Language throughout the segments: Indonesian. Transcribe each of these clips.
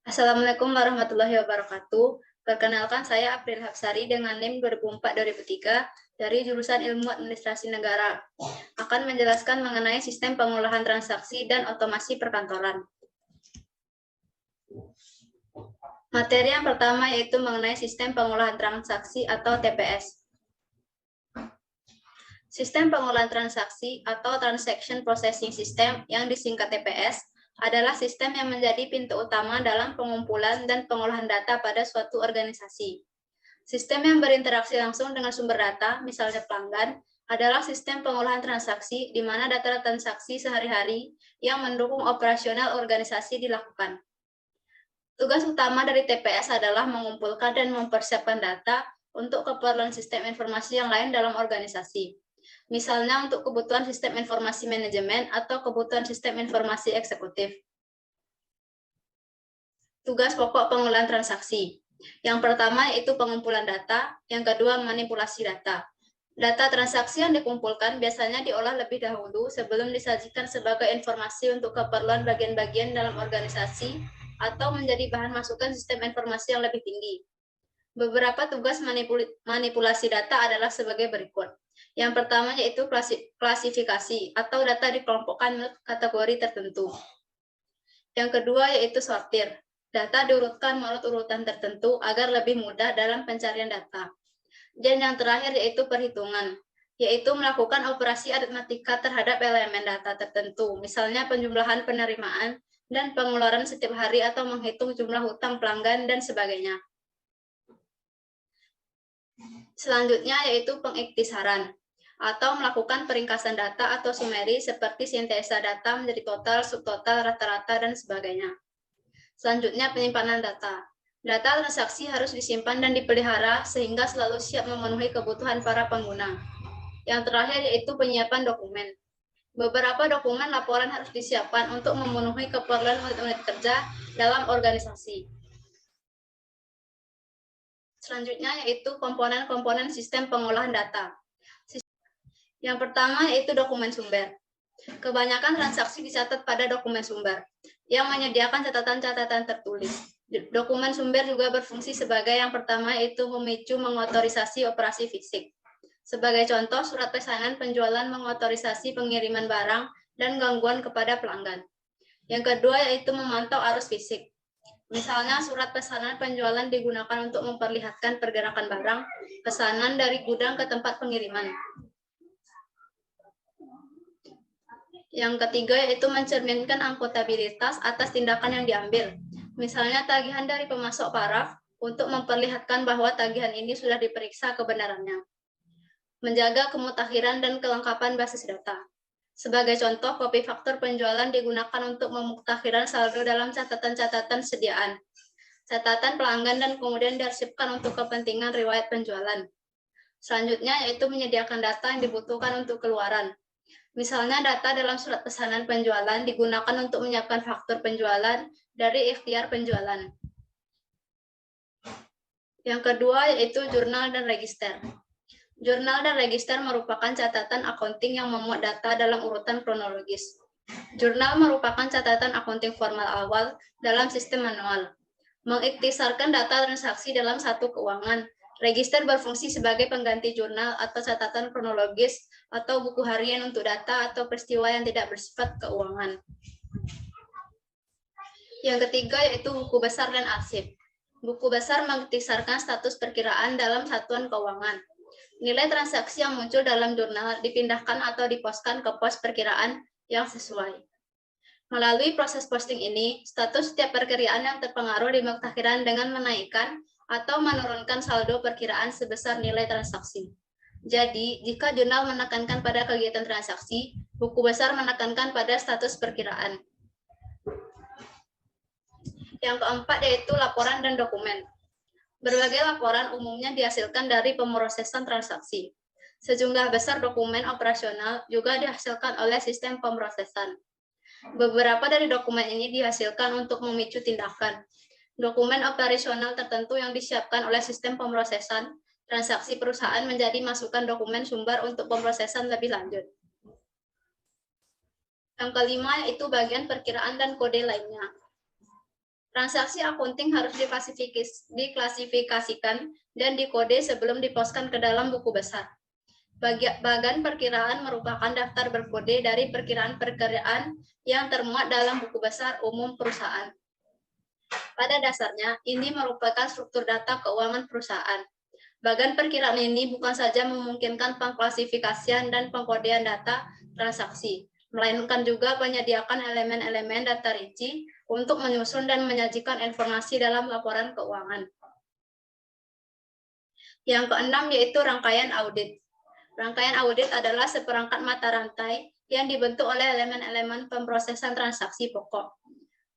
Assalamualaikum warahmatullahi wabarakatuh. Perkenalkan saya April Hapsari dengan NIM 2004-2003 dari jurusan Ilmu Administrasi Negara. Akan menjelaskan mengenai sistem pengolahan transaksi dan otomasi perkantoran. Materi yang pertama yaitu mengenai sistem pengolahan transaksi atau TPS. Sistem pengolahan transaksi atau Transaction Processing System yang disingkat TPS adalah sistem yang menjadi pintu utama dalam pengumpulan dan pengolahan data pada suatu organisasi. Sistem yang berinteraksi langsung dengan sumber data, misalnya pelanggan, adalah sistem pengolahan transaksi di mana data transaksi sehari-hari yang mendukung operasional organisasi dilakukan. Tugas utama dari TPS adalah mengumpulkan dan mempersiapkan data untuk keperluan sistem informasi yang lain dalam organisasi. Misalnya untuk kebutuhan sistem informasi manajemen atau kebutuhan sistem informasi eksekutif. Tugas pokok pengolahan transaksi. Yang pertama yaitu pengumpulan data, yang kedua manipulasi data. Data transaksi yang dikumpulkan biasanya diolah lebih dahulu sebelum disajikan sebagai informasi untuk keperluan bagian-bagian dalam organisasi atau menjadi bahan masukan sistem informasi yang lebih tinggi. Beberapa tugas manipulasi data adalah sebagai berikut. Yang pertama yaitu klasifikasi atau data dikelompokkan menurut kategori tertentu. Yang kedua yaitu sortir. Data diurutkan menurut urutan tertentu agar lebih mudah dalam pencarian data. Dan yang terakhir yaitu perhitungan, yaitu melakukan operasi aritmatika terhadap elemen data tertentu, misalnya penjumlahan penerimaan dan pengeluaran setiap hari atau menghitung jumlah hutang pelanggan dan sebagainya. Selanjutnya yaitu pengiktisaran, atau melakukan peringkasan data atau summary seperti sintesa data menjadi total, subtotal, rata-rata, dan sebagainya. Selanjutnya penyimpanan data. Data transaksi harus disimpan dan dipelihara sehingga selalu siap memenuhi kebutuhan para pengguna. Yang terakhir yaitu penyiapan dokumen. Beberapa dokumen laporan harus disiapkan untuk memenuhi keperluan unit-unit kerja dalam organisasi. Selanjutnya yaitu komponen-komponen sistem pengolahan data. Yang pertama yaitu dokumen sumber. Kebanyakan transaksi dicatat pada dokumen sumber yang menyediakan catatan-catatan tertulis. Dokumen sumber juga berfungsi sebagai yang pertama yaitu memicu mengotorisasi operasi fisik. Sebagai contoh, surat pesanan penjualan mengotorisasi pengiriman barang dan gangguan kepada pelanggan. Yang kedua yaitu memantau arus fisik. Misalnya surat pesanan penjualan digunakan untuk memperlihatkan pergerakan barang, pesanan dari gudang ke tempat pengiriman. Yang ketiga yaitu mencerminkan akuntabilitas atas tindakan yang diambil. Misalnya tagihan dari pemasok paraf untuk memperlihatkan bahwa tagihan ini sudah diperiksa kebenarannya. Menjaga kemutakhiran dan kelengkapan basis data. Sebagai contoh, kopi faktur penjualan digunakan untuk memutakhirkan saldo dalam catatan-catatan sediaan, catatan pelanggan, dan kemudian diarsipkan untuk kepentingan riwayat penjualan. Selanjutnya yaitu menyediakan data yang dibutuhkan untuk keluaran. Misalnya data dalam surat pesanan penjualan digunakan untuk menyiapkan faktur penjualan dari ikhtiar penjualan. Yang kedua yaitu jurnal dan register. Jurnal dan register merupakan catatan akunting yang memuat data dalam urutan kronologis. Jurnal merupakan catatan akunting formal awal dalam sistem manual. Mengiktisarkan data transaksi dalam satu keuangan. Register berfungsi sebagai pengganti jurnal atau catatan kronologis atau buku harian untuk data atau peristiwa yang tidak bersifat keuangan. Yang ketiga yaitu buku besar dan arsip. Buku besar mengiktisarkan status perkiraan dalam satuan keuangan. Nilai transaksi yang muncul dalam jurnal dipindahkan atau diposkan ke pos perkiraan yang sesuai. Melalui proses posting ini, status setiap perkiraan yang terpengaruh dimuktakhiran dengan menaikkan atau menurunkan saldo perkiraan sebesar nilai transaksi. Jadi, jika jurnal menekankan pada kegiatan transaksi, buku besar menekankan pada status perkiraan. Yang keempat yaitu laporan dan dokumen. Berbagai laporan umumnya dihasilkan dari pemrosesan transaksi. Sejumlah besar dokumen operasional juga dihasilkan oleh sistem pemrosesan. Beberapa dari dokumen ini dihasilkan untuk memicu tindakan. Dokumen operasional tertentu yang disiapkan oleh sistem pemrosesan transaksi perusahaan menjadi masukan dokumen sumber untuk pemrosesan lebih lanjut. Yang kelima yaitu bagian perkiraan dan kode lainnya. Transaksi akunting harus diklasifikasikan dan dikode sebelum diposkan ke dalam buku besar. Bagan perkiraan merupakan daftar berkode dari perkiraan-perkiraan yang termuat dalam buku besar umum perusahaan. Pada dasarnya, ini merupakan struktur data keuangan perusahaan. Bagan perkiraan ini bukan saja memungkinkan pengklasifikasian dan pengkodean data transaksi, melainkan juga menyediakan elemen-elemen data rinci untuk menyusun dan menyajikan informasi dalam laporan keuangan. Yang keenam yaitu rangkaian audit. Rangkaian audit adalah seperangkat mata rantai yang dibentuk oleh elemen-elemen pemrosesan transaksi pokok.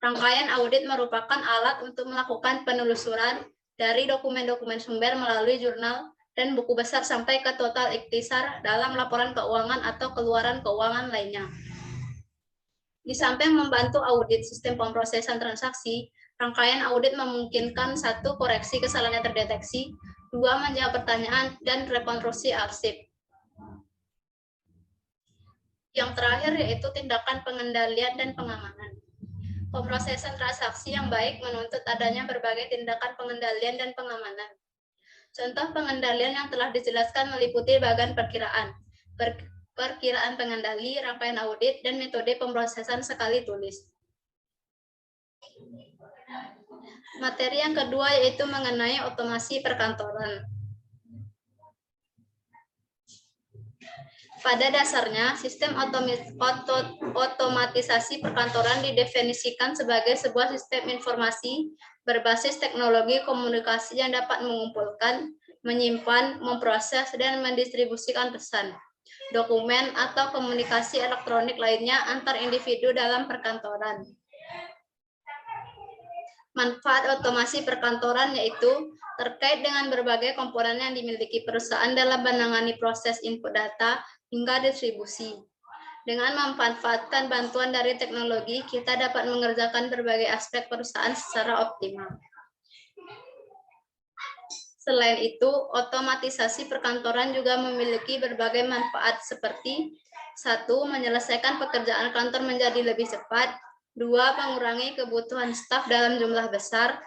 Rangkaian audit merupakan alat untuk melakukan penelusuran dari dokumen-dokumen sumber melalui jurnal dan buku besar sampai ke total ikhtisar dalam laporan keuangan atau keluaran keuangan lainnya. Di samping membantu audit sistem pemrosesan transaksi, rangkaian audit memungkinkan 1. Koreksi kesalahan yang terdeteksi, 2. Menjawab pertanyaan, dan rekonstruksi arsip. Yang terakhir yaitu tindakan pengendalian dan pengamanan. Pemrosesan transaksi yang baik menuntut adanya berbagai tindakan pengendalian dan pengamanan. Contoh pengendalian yang telah dijelaskan meliputi bagan perkiraan, perkiraan pengendali, rangkaian audit, dan metode pemrosesan sekali tulis. Materi yang kedua yaitu mengenai otomasi perkantoran. Pada dasarnya, sistem otomatisasi perkantoran didefinisikan sebagai sebuah sistem informasi berbasis teknologi komunikasi yang dapat mengumpulkan, menyimpan, memproses, dan mendistribusikan pesan, dokumen, atau komunikasi elektronik lainnya antar individu dalam perkantoran. Manfaat otomasi perkantoran yaitu terkait dengan berbagai komponen yang dimiliki perusahaan dalam menangani proses input data hingga distribusi. Dengan memanfaatkan bantuan dari teknologi, kita dapat mengerjakan berbagai aspek perusahaan secara optimal. Selain itu, otomatisasi perkantoran juga memiliki berbagai manfaat seperti 1. Menyelesaikan pekerjaan kantor menjadi lebih cepat, 2. Mengurangi kebutuhan staf dalam jumlah besar,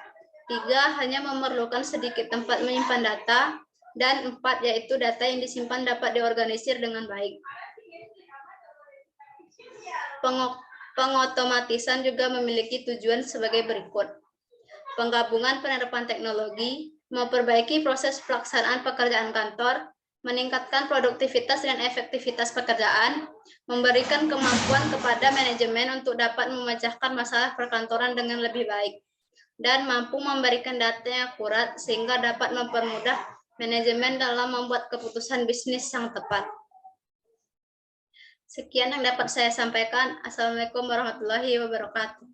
3. Hanya memerlukan sedikit tempat menyimpan data, dan 4. Yaitu data yang disimpan dapat diorganisir dengan baik. Pengotomatisan juga memiliki tujuan sebagai berikut. Penggabungan penerapan teknologi, memperbaiki proses pelaksanaan pekerjaan kantor, meningkatkan produktivitas dan efektivitas pekerjaan, memberikan kemampuan kepada manajemen untuk dapat memecahkan masalah perkantoran dengan lebih baik, dan mampu memberikan data yang akurat sehingga dapat mempermudah manajemen dalam membuat keputusan bisnis yang tepat. Sekian yang dapat saya sampaikan. Assalamualaikum warahmatullahi wabarakatuh.